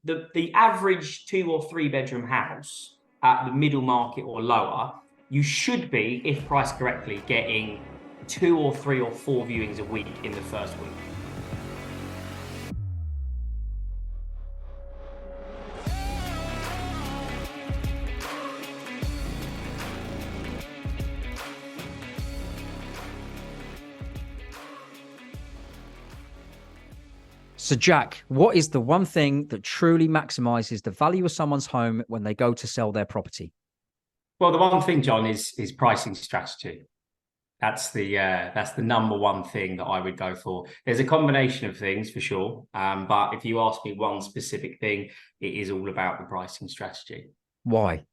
the average 2 or 3 bedroom house at the middle market or lower, you should be, if priced correctly, getting 2 or 3 or 4 viewings a week in the first week. So, Jack, what is the one thing that truly maximizes the value of someone's home when they go to sell their property? Well, the one thing, John, is pricing strategy. That's the number one thing that I would go for. There's a combination of things for sure, but if you ask me one specific thing, it is all about the pricing strategy. Why?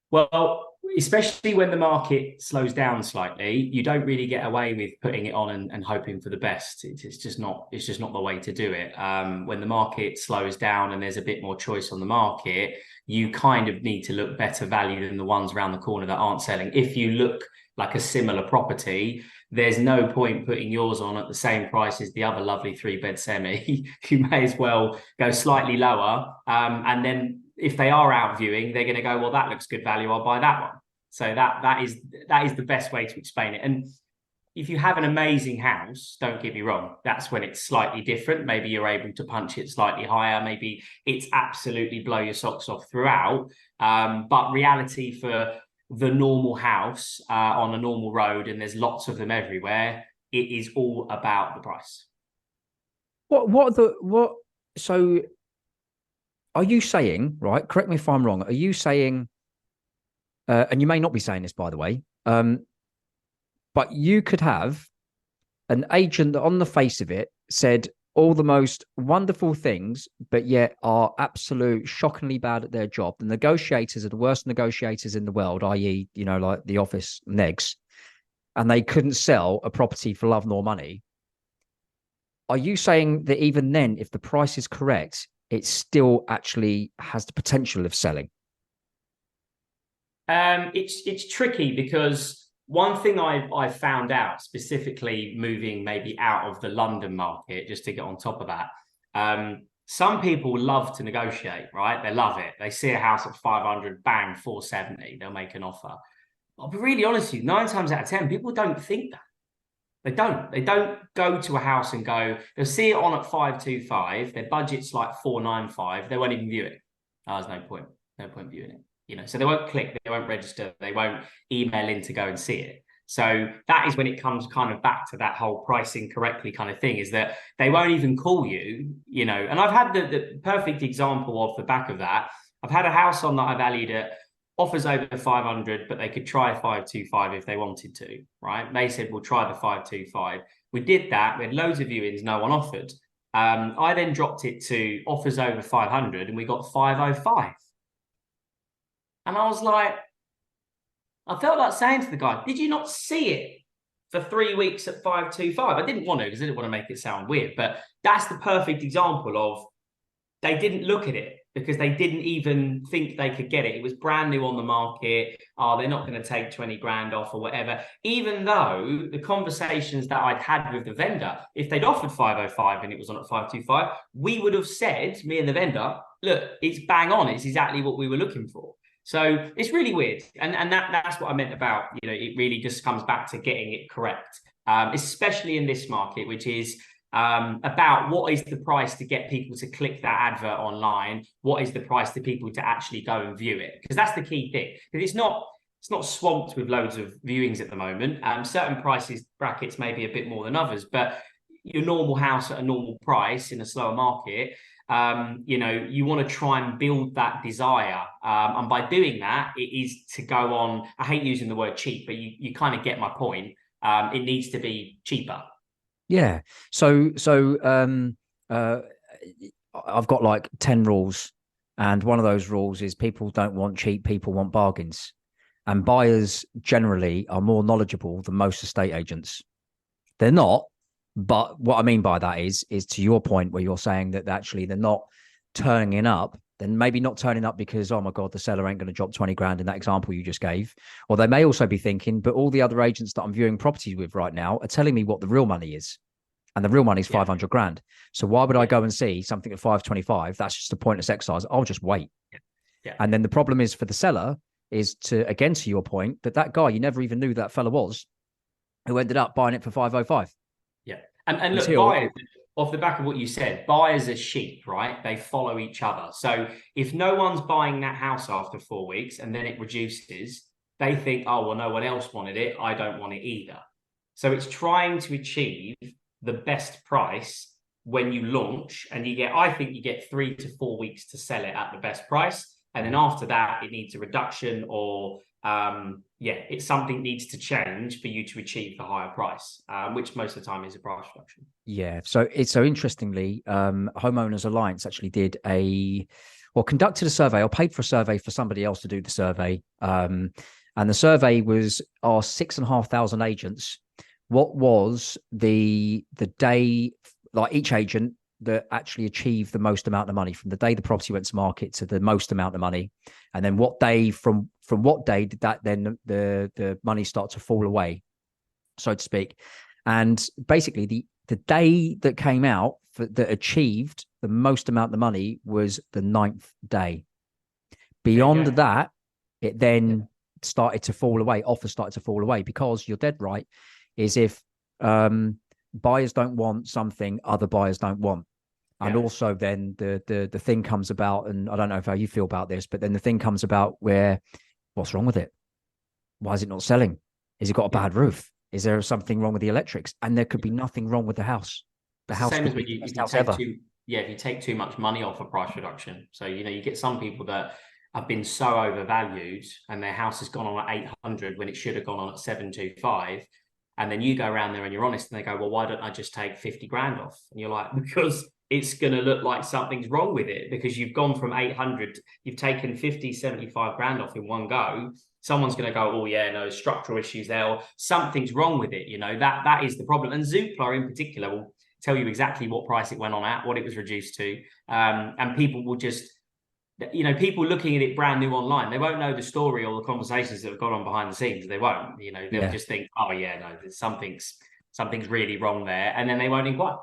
Well, especially when the market slows down slightly, you don't really get away with putting it on and hoping for the best. It's just not the way to do it. When the market slows down and there's a bit more choice on the market, you kind of need to look better value than the ones around the corner that aren't selling. If you look like a similar property, there's no point putting yours on at the same price as the other lovely 3-bed semi. You may as well go slightly lower, and then if they are out viewing, they're going to go, well, that looks good value, I'll buy that one. So that is the best way to explain it. And if you have an amazing house, don't get me wrong, that's when it's slightly different. Maybe you're able to punch it slightly higher. Maybe it's absolutely blow your socks off throughout. But reality for the normal house on a normal road, and there's lots of them everywhere, it is all about the price. So are you saying, right, correct me if I'm wrong, are you saying, and you may not be saying this, by the way, but you could have an agent that on the face of it said all the most wonderful things, but yet are absolute shockingly bad at their job. The negotiators are the worst negotiators in the world, i.e., like the office negs, and they couldn't sell a property for love nor money. Are you saying that even then, if the price is correct, it still actually has the potential of selling? It's tricky because one thing I found out, specifically moving maybe out of the London market, just to get on top of that, some people love to negotiate, right? They love it. They see a house at 500, bang, 470, they'll make an offer. I'll be really honest with you, 9 times out of 10, people don't think that. They don't go to a house and go, they'll see it on at 525, their budget's like 495, they won't even view it. Oh, there's no point viewing it. So they won't click, they won't register, they won't email in to go and see it. So that is when it comes kind of back to that whole pricing correctly kind of thing, is that they won't even call you, and I've had the perfect example off the back of that. I've had a house on that I valued at offers over 500, but they could try 525 if they wanted to, right? They said, we'll try the 525. We did that. We had loads of viewings, no one offered. I then dropped it to offers over 500 and we got 505. And I was like, I felt like saying to the guy, did you not see it for 3 weeks at 525? I didn't want to, because I didn't want to make it sound weird, but that's the perfect example of they didn't look at it because they didn't even think they could get it. It was brand new on the market. Oh, they're not going to take 20 grand off or whatever. Even though the conversations that I'd had with the vendor, if they'd offered 505 and it was on at 525, we would have said, me and the vendor, look, it's bang on. It's exactly what we were looking for. So it's really weird. And that's what I meant about, it really just comes back to getting it correct, especially in this market, which is about what is the price to get people to click that advert online? What is the price to people to actually go and view it? Because that's the key thing. Because it's not swamped with loads of viewings at the moment. Certain prices brackets may be a bit more than others, but your normal house at a normal price in a slower market, you want to try and build that desire. And by doing that, it is to go on, I hate using the word cheap, but you kind of get my point. It needs to be cheaper. Yeah. So I've got like 10 rules, and one of those rules is people don't want cheap, people want bargains. And buyers generally are more knowledgeable than most estate agents. They're not, but what I mean by that is to your point where you're saying that actually they're not turning up, then maybe not turning up because, oh my God, the seller ain't going to drop 20 grand in that example you just gave. Or they may also be thinking, but all the other agents that I'm viewing properties with right now are telling me what the real money is. and the real money's Yeah. 500 grand. So why would I Yeah. go and see something at 525? That's just a pointless exercise. I'll just wait. Yeah. And then the problem is for the seller is to, again, to your point, that guy, you never even knew that fella was, who ended up buying it for 505. Yeah. And look, Until, buyers, off the back of what you said, buyers are sheep, right? They follow each other. So if no one's buying that house after 4 weeks and then it reduces, they think, oh, well, no one else wanted it. I don't want it either. So it's trying to achieve the best price when you launch, and I think you get 3 to 4 weeks to sell it at the best price. And then after that, it needs a reduction or it's something needs to change for you to achieve the higher price, which most of the time is a price reduction. Yeah. So interestingly, Homeowners Alliance actually conducted a survey or paid for a survey for somebody else to do the survey. And the survey was asked 6,500 agents, what was the day, like each agent that actually achieved the most amount of money from the day the property went to market to the most amount of money, and then what day from what day did that then the money start to fall away, so to speak. And basically the day that came out that achieved the most amount of money was the 9th day. Beyond that, it then started to fall away. Offers started to fall away, because you're dead right, is if buyers don't want something other buyers don't want. And also then the thing comes about, and I don't know how you feel about this, but then the thing comes about where, what's wrong with it? Why is it not selling? Is it got a bad roof? Is there something wrong with the electrics? And there could be nothing wrong with the house. The house same could as when be the if best you house take ever. if you take too much money off a price reduction. So, you get some people that have been so overvalued and their house has gone on at 800 when it should have gone on at 725. And then you go around there and you're honest and they go, well, why don't I just take 50 grand off? And you're like, because it's going to look like something's wrong with it, because you've gone from 800, you've taken 50, 75 grand off in one go. Someone's going to go, oh yeah, no, structural issues there, or something's wrong with it. That is the problem. And Zoopla in particular will tell you exactly what price it went on at, what it was reduced to. And people will just, people looking at it brand new online, they won't know the story or the conversations that have gone on behind the scenes. They won't, they'll just think, oh yeah, no, there's something's really wrong there. And then they won't inquire.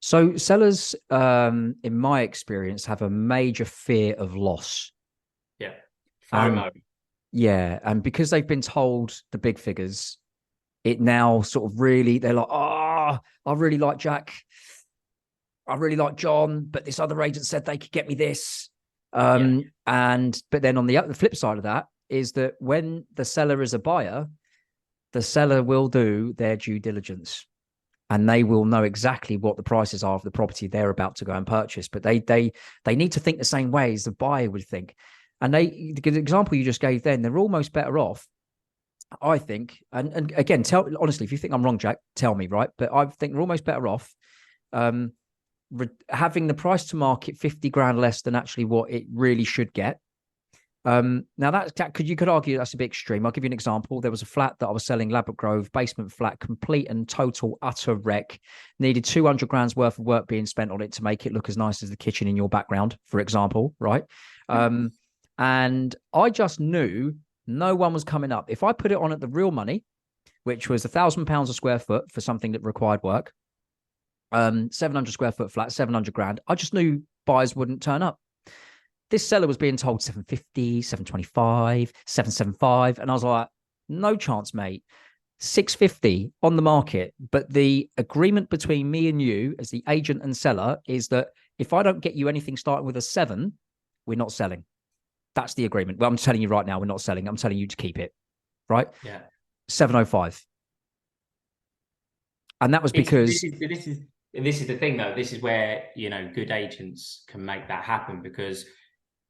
So sellers, in my experience, have a major fear of loss. Yeah. FOMO. And because they've been told the big figures, it now sort of really, they're like, oh, I really like Jack. I really like John, but this other agent said they could get me this. But then on the flip side of that is that when the seller is a buyer, the seller will do their due diligence, and they will know exactly what the prices are of the property they're about to go and purchase. But they need to think the same way as the buyer would think. And the example you just gave then, they're almost better off, I think. And again, honestly, if you think I'm wrong, Jack, tell me, right? But I think we're almost better off having the price to market 50 grand less than actually what it really should get. Now you could argue that's a bit extreme. I'll give you an example. There was a flat that I was selling, Ladbroke Grove, basement flat, complete and total utter wreck. Needed 200 grand's worth of work being spent on it to make it look as nice as the kitchen in your background, for example, right? And I just knew no one was coming up. If I put it on at the real money, which was £1,000 a square foot for something that required work, 700 square foot flat, 700 grand, I just knew buyers wouldn't turn up. This seller was being told 750, 725, 775. And I was like, no chance, mate. 650 on the market. But the agreement between me and you as the agent and seller is that if I don't get you anything starting with a 7, we're not selling. That's the agreement. Well, I'm telling you right now, we're not selling. I'm telling you to keep it. Right? Yeah. 705. And that was because this is the thing though. This is where, good agents can make that happen,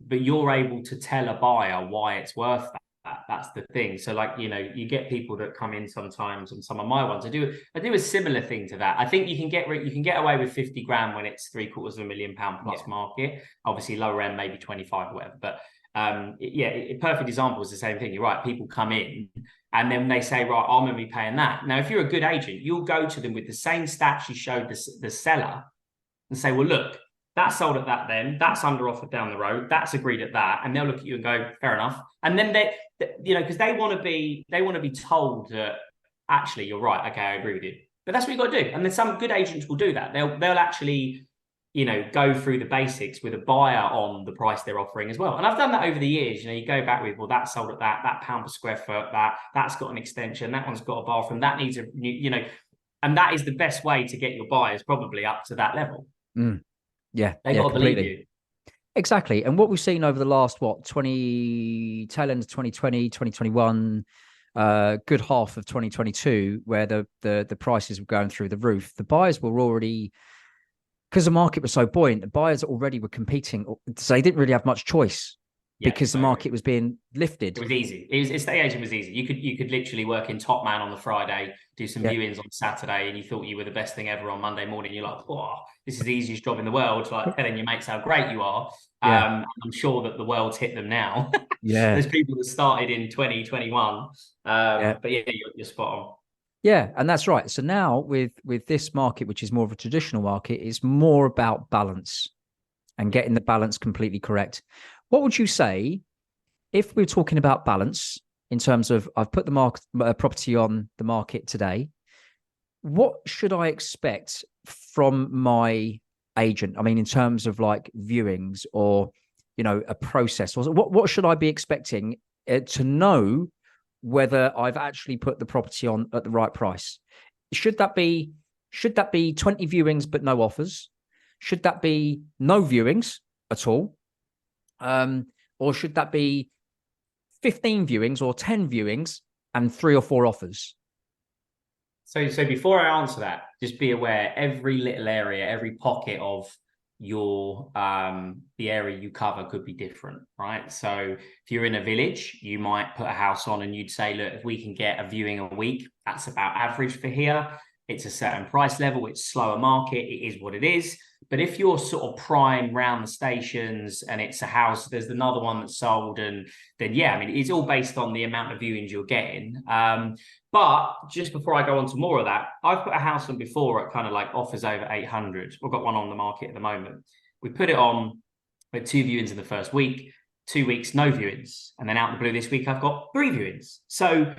but you're able to tell a buyer why it's worth that. That's the thing. So you get people that come in sometimes, and some of my ones, I do a similar thing to that. I think you can get away with 50 grand when it's £750,000 plus market. Obviously lower end, maybe 25 or whatever. But a perfect example is the same thing. You're right. People come in and then they say, right, I'm going to be paying that. Now, if you're a good agent, you'll go to them with the same stats you showed the seller and say, well, look, that's sold at that then, that's under offer down the road, that's agreed at that. And they'll look at you and go, fair enough. And then because they want to be told that actually you're right. Okay, I agree with you. But that's what you've got to do. And then some good agents will do that. They'll actually, go through the basics with a buyer on the price they're offering as well. And I've done that over the years. You go back with, well, that sold at that pound per square foot, that's got an extension, that one's got a bathroom, that needs and that is the best way to get your buyers probably up to that level. Yeah. They got to completely. believe you. Exactly. And what we've seen over the last, tail end of 2020, 2021, good half of 2022, where the prices were going through the roof, the buyers were already, because the market was so buoyant, the buyers already were competing. So they didn't really have much choice because the market was being lifted. It was easy. Estate agent was easy. You could literally work in Top Man on the Friday, do some viewings on Saturday, and you thought you were the best thing ever on Monday morning. You're like, oh, this is the easiest job in the world. Like telling your mates how great you are. I'm sure that the world's hit them now. There's people that started in 2021. But you're spot on. Yeah, and that's right. So now with this market, which is more of a traditional market, it's more about balance and getting the balance completely correct. What would you say if we're talking about balance in terms of, I've put the property on the market today, what should I expect from my agent? I mean, in terms of like viewings or, a process, or what should I be expecting to know whether I've actually put the property on at the right price? Should that be 20 viewings but no offers? Should that be no viewings at all? Or should that be 15 viewings or 10 viewings and 3 or 4 offers? So before I answer that, just be aware, every little area, every pocket of your the area you cover could be different, right? So if you're in a village, you might put a house on and you'd say, look, if we can get a viewing a week, that's about average for here. It's a certain price level, it's slower market, it is what it is. But if you're sort of prime round the stations and it's a house, there's another one that's sold, and then it's all based on the amount of viewings you're getting. But just before I go on to more of that, I've put a house on before at kind of like offers over 800. We've got one on the market at the moment. We put it on with 2 viewings in the first week, 2 weeks, no viewings. And then out of the blue this week, I've got 3 viewings. So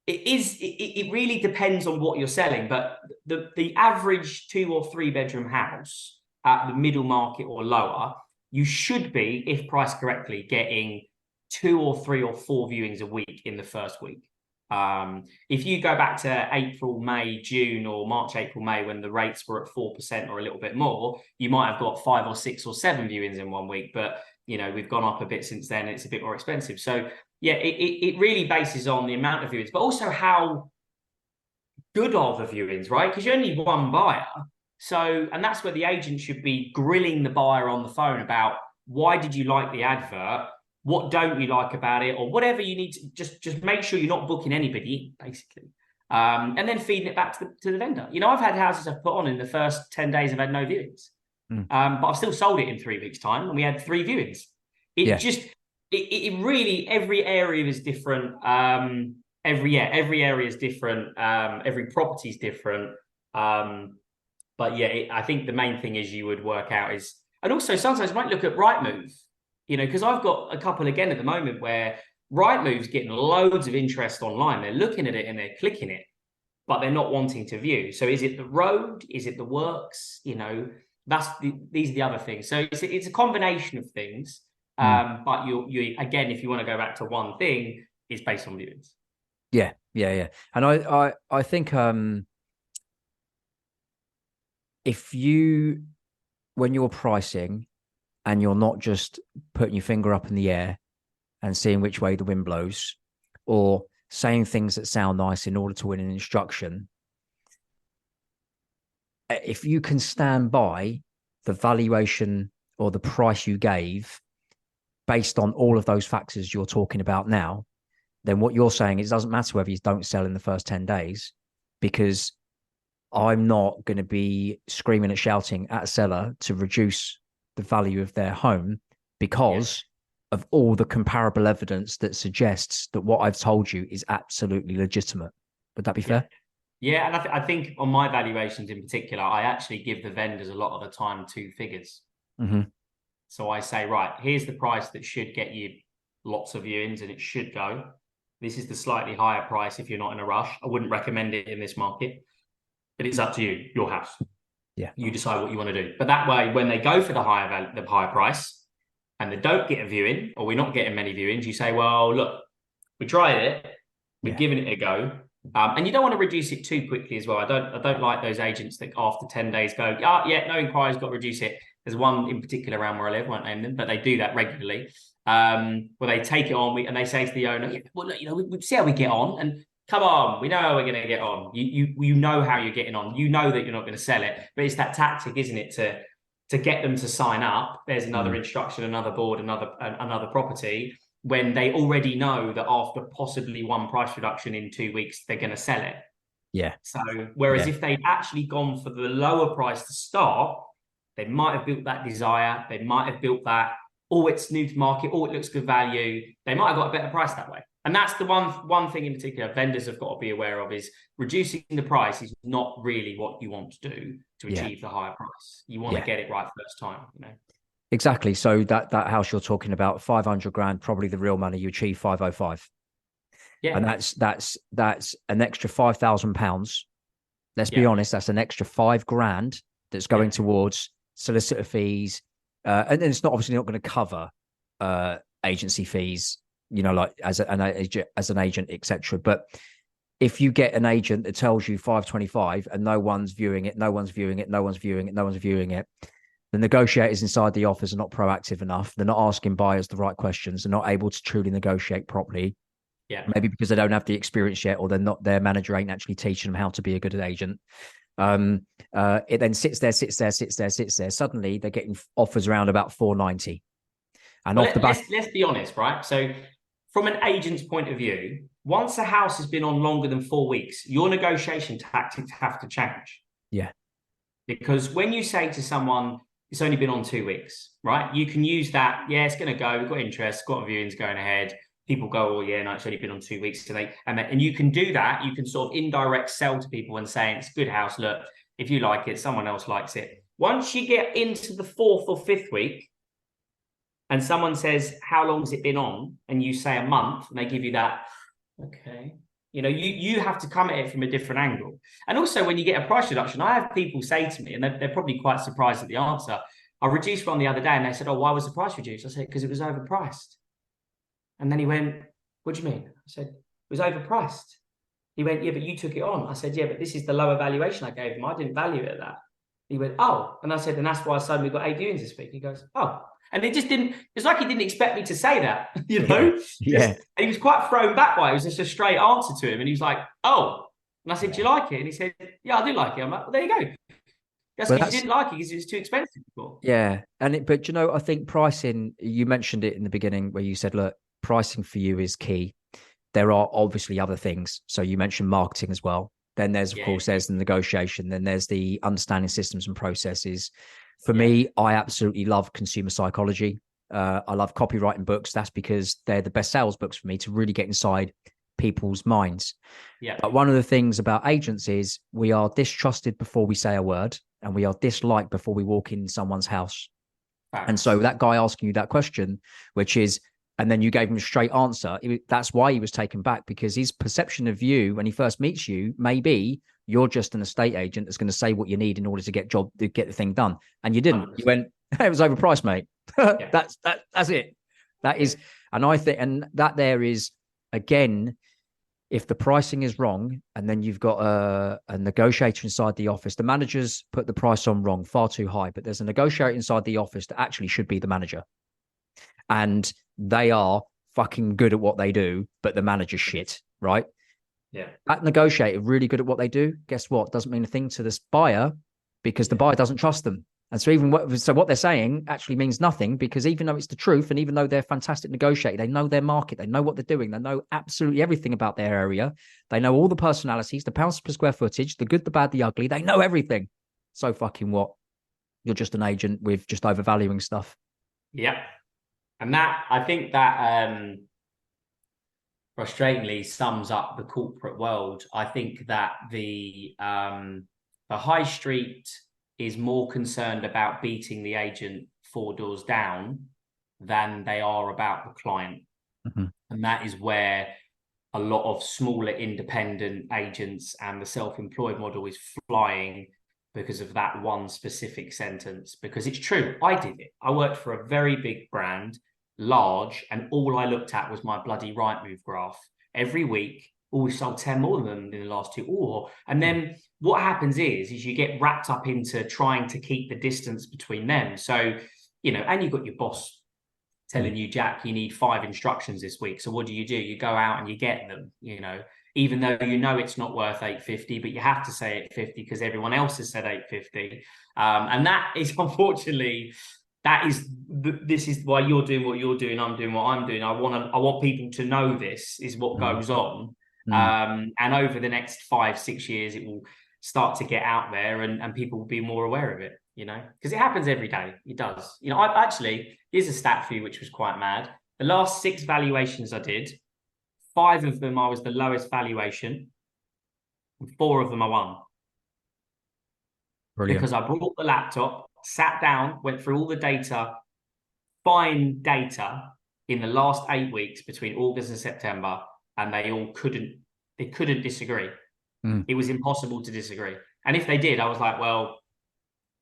it really depends on what you're selling. But the average 2 or 3 bedroom house at the middle market or lower, you should be, if priced correctly, getting 2 or 3 or 4 viewings a week in the first week. If you go back to April, May, June, or March, April, May, when the rates were at 4% or a little bit more, you might have got 5 or 6 or 7 viewings in 1 week. But we've gone up a bit since then. It's a bit more expensive. So it really bases on the amount of viewings, but also how good are the viewings, right? Because you only need one buyer. So, and that's where the agent should be grilling the buyer on the phone about, why did you like the advert? What don't you like about it? Or whatever you need to just make sure you're not booking anybody in, basically. And then feeding it back to the vendor. I've had houses I've put on in the first 10 days, I've had no viewings. But I've still sold it in 3 weeks' time, and we had 3 viewings. It really, every area is different. Every area is different. Every property is different. But I think the main thing is you would work out is, and also sometimes you might look at Rightmove, because I've got a couple again at the moment where Rightmove's getting loads of interest online. They're looking at it and they're clicking it, but they're not wanting to view. So is it the road? Is it the works? These are the other things. So it's a combination of things. But you again, if you want to go back to one thing, it's based on viewings. Yeah. And I think if when you're pricing and you're not just putting your finger up in the air and seeing which way the wind blows, or saying things that sound nice in order to win an instruction, if you can stand by the valuation or the price you gave based on all of those factors you're talking about now, then what you're saying is it doesn't matter whether you don't sell in the first 10 days, because I'm not going to be screaming and shouting at a seller to reduce the value of their home because of all the comparable evidence that suggests that what I've told you is absolutely legitimate. Would that be fair? Yeah, and I think on my valuations in particular, I actually give the vendors a lot of the time 2 figures. So I say, right, here's the price that should get you lots of viewings and it should go. This is the slightly higher price if you're not in a rush. I wouldn't recommend it in this market. but it's up to you, your house. Yeah. You decide what you want to do. But that way, when they go for the higher price and they don't get a viewing, or we're not getting many viewings, you say, well, look, we tried it, we've given it a go. And you don't want to reduce it too quickly as well. I don't like those agents that after 10 days go, no inquiries, got to reduce it. There's one in particular around where I live, won't name them, but they do that regularly. Where they take it on and they say to the owner, well, look, we see how we get on, and come on, we know how we're going to get on. You know how you're getting on. You know that you're not going to sell it, but it's that tactic, isn't it, to get them to sign up. There's another instruction, another board, another property, when they already know that after possibly one price reduction in 2 weeks, they're going to sell it. Yeah. So whereas if they'd actually gone for the lower price to start, they might have built that desire. They might have built that, it's new to market, it looks good value. They might have got a better price that way. And that's the one thing in particular vendors have got to be aware of, is reducing the price is not really what you want to do to achieve the higher price. You want to get it right first time, Exactly. So that house you're talking about, 500 grand, probably the real money, you achieve 505. Yeah. And that's an extra £5,000. Let's be honest, that's an extra 5 grand that's going towards solicitor fees. And it's not obviously not going to cover agency fees, like as an agent, etc. But if you get an agent that tells you 525 and no one's viewing it, the negotiators inside the office are not proactive enough. They're not asking buyers the right questions. They're not able to truly negotiate properly. Yeah. Maybe because they don't have the experience yet, or their manager ain't actually teaching them how to be a good agent. It then sits there. Suddenly they're getting offers around about 490. And let's be honest, right? So from an agent's point of view, once a house has been on longer than 4 weeks, your negotiation tactics have to change. Yeah. Because when you say to someone, it's only been on 2 weeks, right? You can use that. Yeah, it's going to go. We've got interest, got viewings going ahead. People go, oh yeah, no, it's only been on 2 weeks today. And you can do that. You can sort of indirect sell to people and say, it's a good house. Look, if you like it, someone else likes it. Once you get into the 4th or 5th week and someone says, how long has it been on? And you say a month, and they give you that, okay. You have to come at it from a different angle. And also when you get a price reduction, I have people say to me, and they're probably quite surprised at the answer. I reduced one the other day and they said, oh, why was the price reduced? I said, because it was overpriced. And then he went, what do you mean? I said, it was overpriced. He went, yeah, but you took it on. I said, yeah, but this is the lower valuation I gave him. I didn't value it at that. He went, oh. And I said, and that's why I suddenly got 8 viewings this week. He goes, oh. And it just didn't, it's like he didn't expect me to say that, Yeah. And he was quite thrown back by it. It was just a straight answer to him. And he was like, oh. And I said, do you like it? And he said, yeah, I do like it. I'm like, well, there you go. That's because you didn't like it because it was too expensive before. Yeah. But I think pricing, you mentioned it in the beginning where you said, look, pricing for you is key. There are obviously other things. So you mentioned marketing as well. Then there's, of course, there's the negotiation. Then there's the understanding systems and processes. For me, I absolutely love consumer psychology. I love copywriting books. That's because they're the best sales books for me to really get inside people's minds. Yeah. But one of the things about agents is we are distrusted before we say a word, and we are disliked before we walk in someone's house. Facts. And so that guy asking you that question, which is, and then you gave him a straight answer, that's why he was taken back, because his perception of you when he first meets you may be you're just an estate agent that's going to say what you need in order to get the thing done. And you didn't. 100%. You went, hey, it was overpriced, mate. That's it. That is, and I think, and that there is, again, if the pricing is wrong, and then you've got a negotiator inside the office, the managers put the price on wrong, far too high, but there's a negotiator inside the office that actually should be the manager. And they are fucking good at what they do, but the manager's shit, right? Yeah. That negotiator really good at what they do. Guess what? Doesn't mean a thing to this buyer, because the buyer doesn't trust them. And so what they're saying actually means nothing, because even though it's the truth, and even though they're fantastic negotiator, they know their market, they know what they're doing, they know absolutely everything about their area. They know all the personalities, the pounds per square footage, the good, the bad, the ugly. They know everything. So fucking what? You're just an agent with just overvaluing stuff. Yeah. And that, I think that frustratingly sums up the corporate world. I think that the high street is more concerned about beating the agent 4 doors down than they are about the client. Mm-hmm. And that is where a lot of smaller independent agents, and the self-employed model is flying because of that one specific sentence. Because it's true, I did it. I worked for a very big brand, large, and all I looked at was my bloody Rightmove graph every week. Oh, we sold 10 more than them in the last 2. Or and then what happens is you get wrapped up into trying to keep the distance between them. So, and you've got your boss telling you, Jack, you need 5 instructions this week. So what do? You go out and you get them, even though it's not worth 850, but you have to say 850 because everyone else has said 850. And that is, unfortunately, this is why you're doing what you're doing. I'm doing what I'm doing. I want people to know this is what goes on. And over the next 5-6 years, it will start to get out there, and people will be more aware of it, because it happens every day. It does. I actually, here's a stat for you, which was quite mad. The last 6 valuations I did, 5 of them I was the lowest valuation, and 4 of them I won. Brilliant. Because I brought the laptop, sat down, went through all the data, fine data in the last 8 weeks between August and September, and they couldn't disagree. It was impossible to disagree. And if they did, I was like, well,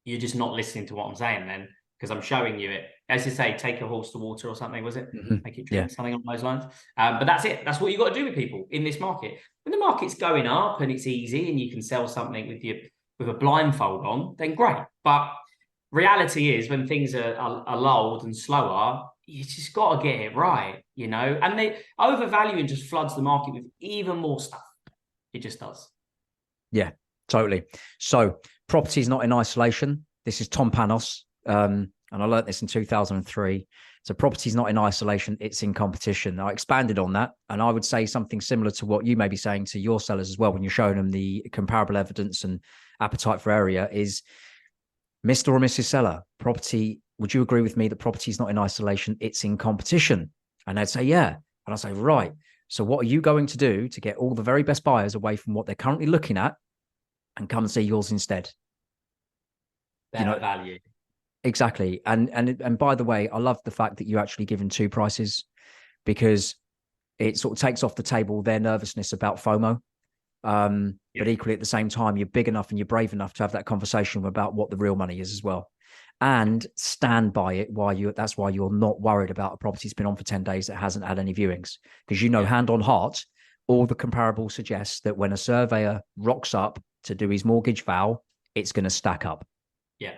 you're just not listening to what I'm saying then, because I'm showing you it. As you say, take a horse to water or something, was it? Make it drink, something along those lines. But that's it. That's what you got to do with people in this market. When the market's going up and it's easy and you can sell something with a blindfold on, then great. But reality is, when things are lulled and slower, you just got to get it right, and they overvaluing just floods the market with even more stuff. It just does. Yeah, totally. So property is not in isolation. This is Tom Panos. And I learned this in 2003. So property is not in isolation. It's in competition. I expanded on that. And I would say something similar to what you may be saying to your sellers as well, when you're showing them the comparable evidence and appetite for area, is Mr. or Mrs. Seller, property, would you agree with me that property is not in isolation? It's in competition. And they'd say, yeah. And I say, right. So what are you going to do to get all the very best buyers away from what they're currently looking at and come and see yours instead? Better value. Exactly. And by the way, I love the fact that you actually given 2 prices, because it sort of takes off the table their nervousness about FOMO. But equally at the same time, you're big enough and you're brave enough to have that conversation about what the real money is as well, and stand by it. That's why you're not worried about a property that's been on for 10 days that hasn't had any viewings, because hand on heart, all the comparables suggest that when a surveyor rocks up to do his mortgage vow, it's going to stack up. Yeah.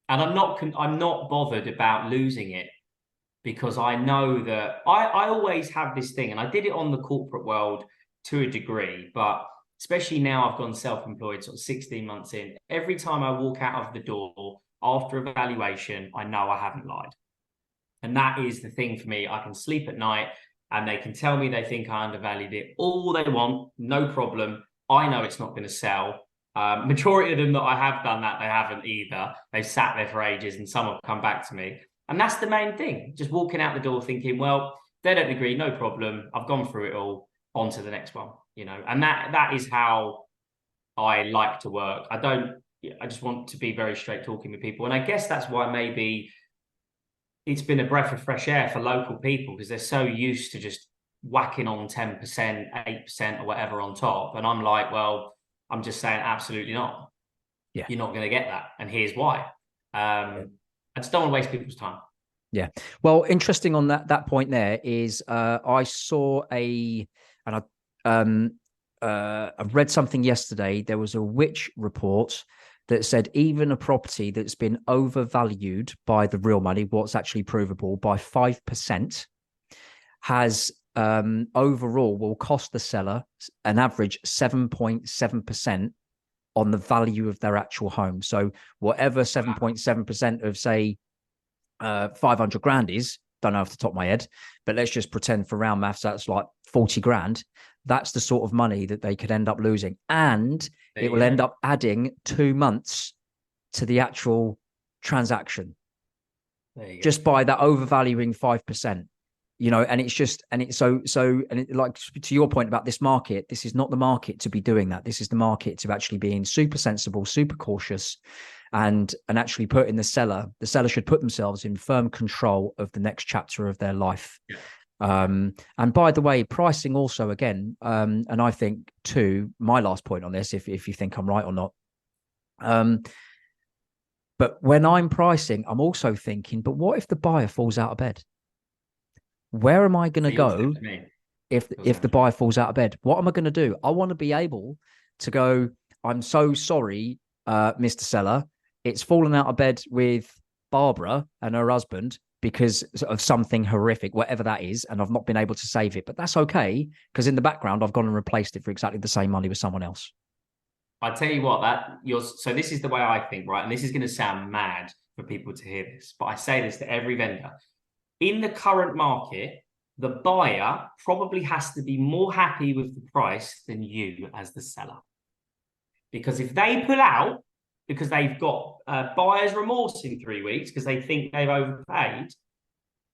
And I'm not bothered about losing it, because I know that I always have this thing, and I did it on the corporate world to a degree, but especially now I've gone self-employed sort of 16 months in. Every time I walk out of the door after evaluation, I know I haven't lied. And that is the thing for me. I can sleep at night and they can tell me they think I undervalued it all they want, no problem. I know it's not going to sell. Majority of them that I have done that, they haven't either. They've sat there for ages and some have come back to me. And that's the main thing. Just walking out the door thinking, well, they don't agree, no problem. I've gone through it all, on to the next one, and that is how I like to work. I just want to be very straight talking with people. And I guess that's why maybe it's been a breath of fresh air for local people, because they're so used to just whacking on 10%, 8% or whatever on top. And I'm like, well, I'm just saying absolutely not. Yeah. You're not going to get that. And here's why. I just don't want to waste people's time. Yeah. Well, interesting on that point there is I saw I read something yesterday. There was a Which report that said even a property that's been overvalued by the real money, what's actually provable, by 5%, has overall will cost the seller an average 7.7% on the value of their actual home. So whatever 7.7% of, say, 500 grand is, don't know off the top of my head, but let's just pretend for round maths that's like 40 grand. That's the sort of money that they could end up losing. And it will end up adding 2 months to the actual transaction just by that overvaluing 5%. And it's just, and it's so, and it, like to your point about this market, this is not the market to be doing that. This is the market to actually being super sensible, super cautious, and actually putting the seller should put themselves in firm control of the next chapter of their life. And by the way, pricing also again, and I think too, my last point on this, if you think I'm right or not, but when I'm pricing, I'm also thinking, but what if the buyer falls out of bed? Where am I going to go if the buyer falls out of bed? What am I going to do? I want to be able to go, I'm so sorry, Mr. Seller. It's fallen out of bed with Barbara and her husband because of something horrific, whatever that is, and I've not been able to save it. But that's okay, because in the background, I've gone and replaced it for exactly the same money with someone else. I tell you what, so this is the way I think, right? And this is going to sound mad for people to hear this, but I say this to every vendor. In the current market, the buyer probably has to be more happy with the price than you as the seller. Because if they pull out because they've got buyer's remorse in 3 weeks because they think they've overpaid,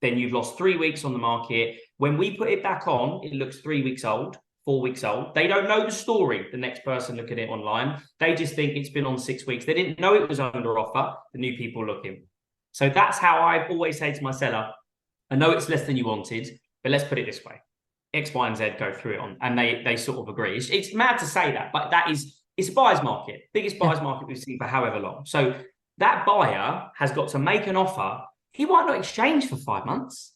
then you've lost 3 weeks on the market. When we put it back on, it looks 3 weeks old, 4 weeks old. They don't know the story, the next person looking at it online. They just think it's been on 6 weeks. They didn't know it was under offer, the new people looking. So that's how I always say to my seller, I know it's less than you wanted, but let's put it this way. X, Y, and Z go through it on, and they sort of agree. It's mad to say that, but it's a buyer's market, biggest buyer's market we've seen for however long. So that buyer has got to make an offer. He might not exchange for 5 months.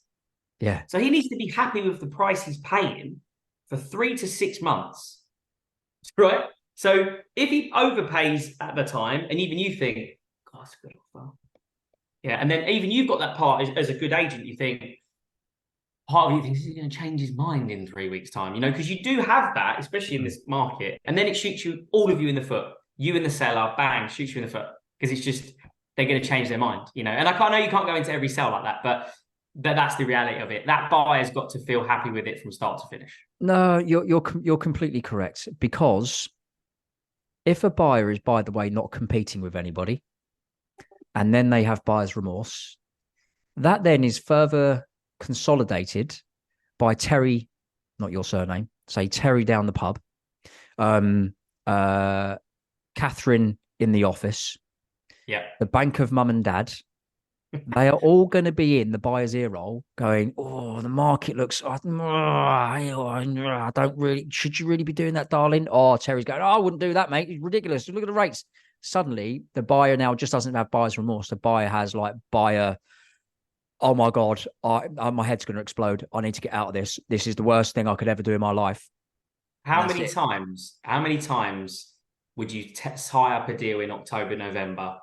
Yeah. So he needs to be happy with the price he's paying for 3 to 6 months, right? So if he overpays at the time, and even you think, God, that's a good offer. Yeah, and then even you've got that part as a good agent, you think, part of you thinks he's going to change his mind in 3 weeks' time, because you do have that, especially in this market, and then it shoots all of you in the foot. You and the seller, bang, shoots you in the foot, because it's just, they're going to change their mind, and I know you can't go into every sale like that, but that's the reality of it. That buyer's got to feel happy with it from start to finish. No, you're completely correct, because if a buyer is, by the way, not competing with anybody, and then they have buyer's remorse, that then is further consolidated by Terry, not your surname, say Terry down the pub, Catherine in the office, the bank of mum and dad. They are all going to be in the buyer's ear roll going, oh, the market looks, I don't really, should you really be doing that, darling? Oh, Terry's going, oh, I wouldn't do that, mate. It's ridiculous. Look at the rates. Suddenly, the buyer now just doesn't have buyer's remorse. The buyer has buyer, oh my God, my head's going to explode. I need to get out of this. This is the worst thing I could ever do in my life. How many times would you tie up a deal in October, November?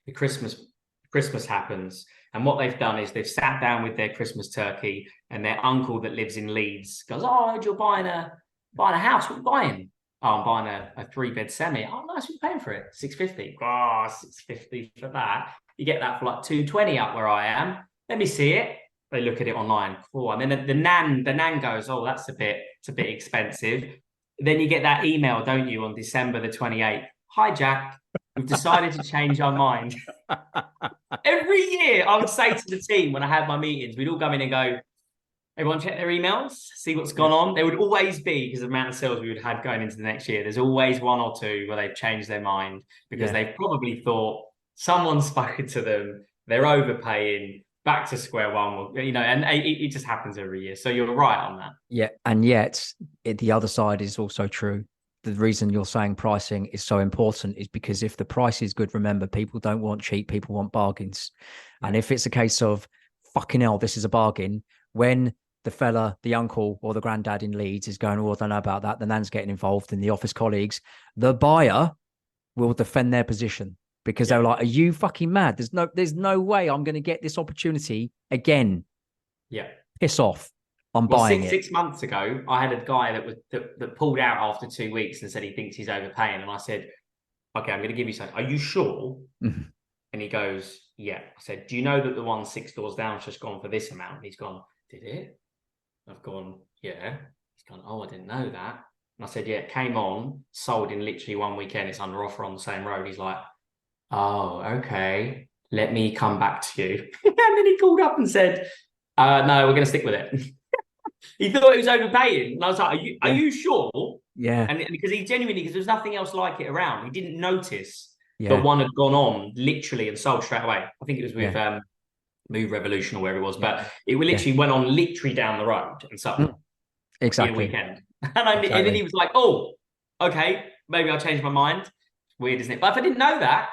The Christmas happens, and what they've done is they've sat down with their Christmas turkey, and their uncle that lives in Leeds goes, oh, I heard you're buying a house. What are you buying? Oh, I'm buying a 3-bed semi. Oh, nice. What are you paying for it? 650. Oh, 650 for that. You get that for like 220 up where I am. Let me see it. They look at it online. Cool. And then the nan goes, oh, it's a bit expensive. Then you get that email, don't you, on December the 28th? Hi, Jack. We've decided to change our mind. Every year, I would say to the team when I had my meetings, we'd all come in and go, everyone check their emails, see what's gone on. There would always be, because of the amount of sales we would have going into the next year, there's always one or two where they've changed their mind because they've probably thought someone's spoken to them, they're overpaying, back to square one, and it just happens every year. So you're right on that. Yeah, and yet the other side is also true. The reason you're saying pricing is so important is because if the price is good, remember, people don't want cheap, people want bargains. And if it's a case of, fucking hell, this is a bargain, when the fella, the uncle or the granddad in Leeds is going, oh, I don't know about that, the nan's getting involved, and the office colleagues, the buyer will defend their position because they're like, are you fucking mad? There's no way I'm going to get this opportunity again. Yeah. Piss off. I'm buying it. 6 months ago, I had a guy that pulled out after 2 weeks and said he thinks he's overpaying. And I said, okay, I'm going to give you something. Are you sure? Mm-hmm. And he goes, yeah. I said, do you know that the one 6 doors down has just gone for this amount? And he's gone, did it? I've gone, yeah. He's gone, oh, I didn't know that. And I said, yeah, it came on, sold in literally 1 weekend. It's under offer on the same road. He's like, oh, okay. Let me come back to you. And then he called up and said, no, we're going to stick with it. He thought it was overpaying. And I was like, are you sure? Yeah. And because because there's nothing else like it around. He didn't notice that one had gone on literally and sold straight away. I think it was with Move Revolution or wherever it was, but it literally went on literally down the road and so exactly in a weekend. And then he was like, oh, okay, maybe I'll change my mind. It's weird, isn't it? But if I didn't know that,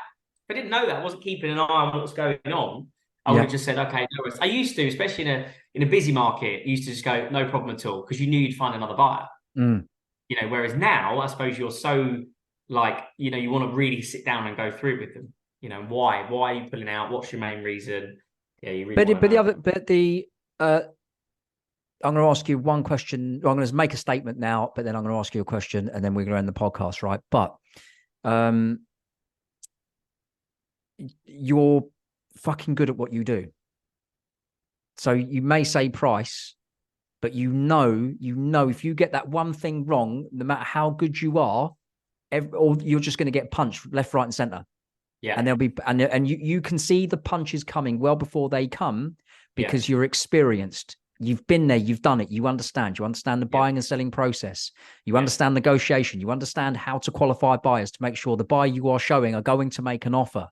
I wasn't keeping an eye on what was going on, I would have just said, okay, no worries. I used to, especially in a busy market, used to just go, no problem at all, because you knew you'd find another buyer. You know, whereas now, I suppose you're so like, you know, you want to really sit down and go through with them. You know, why are you pulling out? What's your main reason? Yeah, you really I'm going to ask you one question. I'm going to make a statement now, but then I'm going to ask you a question, and then we're going to end the podcast, right? But you're fucking good at what you do. So you may say price, but you know, if you get that one thing wrong, no matter how good you are, or you're just going to get punched left, right, and center. Yeah. And there'll be, and you can see the punches coming well before they come because you're experienced. You've been there, you've done it, you understand the buying and selling process. You understand negotiation. You understand how to qualify buyers to make sure the buyer you are showing are going to make an offer.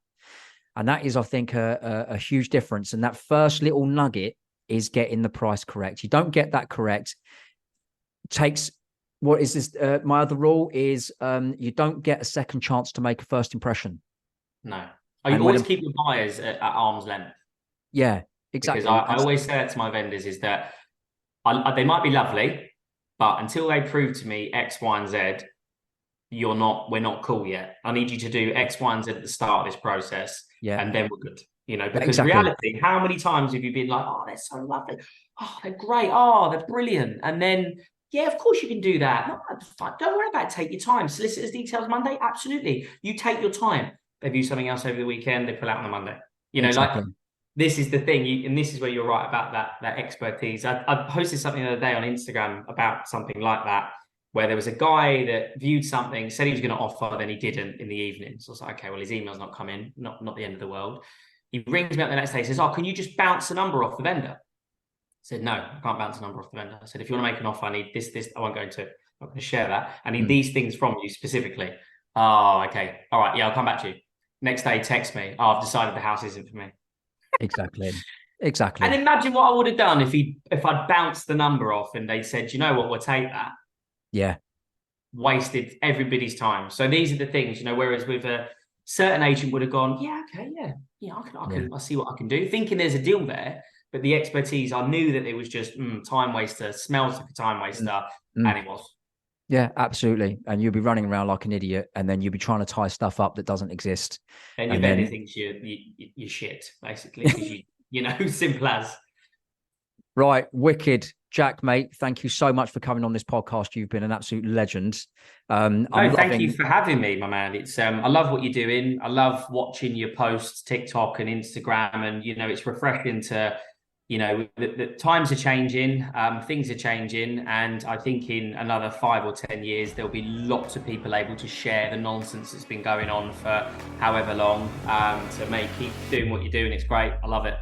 And that is, I think, a huge difference. And that first little nugget is getting the price correct. You don't get that correct. Takes, what is this? My other rule is you don't get a second chance to make a first impression. No. You always keep your buyers at arm's length. Yeah, exactly. Because I always say that to my vendors is that they might be lovely, but until they prove to me X, Y, and Z, we're not cool yet. I need you to do X, Y, and Z at the start of this process. Yeah. And then we're good. You know, because reality, how many times have you been like, oh, they're so lovely. Oh, they're great. Oh, they're brilliant. And then, yeah, of course you can do that. No, don't worry about it. Take your time. Solicitors details Monday. Absolutely. You take your time. They view something else over the weekend. They pull out on the Monday. You know, like this is the thing. And this is where you're right about that expertise. I posted something the other day on Instagram about something like that, where there was a guy that viewed something, said he was going to offer, then he didn't in the evening. So I was like, okay, well, his email's not come in, not the end of the world. He rings me up the next day, says, oh, can you just bounce the number off the vendor? I said, no, I can't bounce the number off the vendor. I said, if you want to make an offer, I need this. I won't go into it. I'm not going to share that. I need these things from you specifically. Oh, okay. All right. Yeah, I'll come back to you. Next day, text me. Oh, I've decided the house isn't for me. Exactly. And imagine what I would have done if I'd bounced the number off and they said, you know what, we'll take that. Yeah. Wasted everybody's time. So these are the things, you know, whereas with a certain agent would have gone, yeah, okay, yeah, I'll see what I can do, thinking there's a deal there, but the expertise, I knew that it was just time waster, smells like a time waster, and it was. Yeah, absolutely. And you'll be running around like an idiot, and then you'll be trying to tie stuff up that doesn't exist. And your vendor thinks you're shit, basically, because you know, simple as. Right, wicked. Jack, mate, thank you so much for coming on this podcast. You've been an absolute legend. Thank you for having me, my man. It's I love what you're doing. I love watching your posts, TikTok and Instagram, and you know, it's refreshing to, you know, the times are changing, things are changing, and I think in another 5 or 10 years there'll be lots of people able to share the nonsense that's been going on for however long. So mate, keep doing what you're doing. It's great. I love it.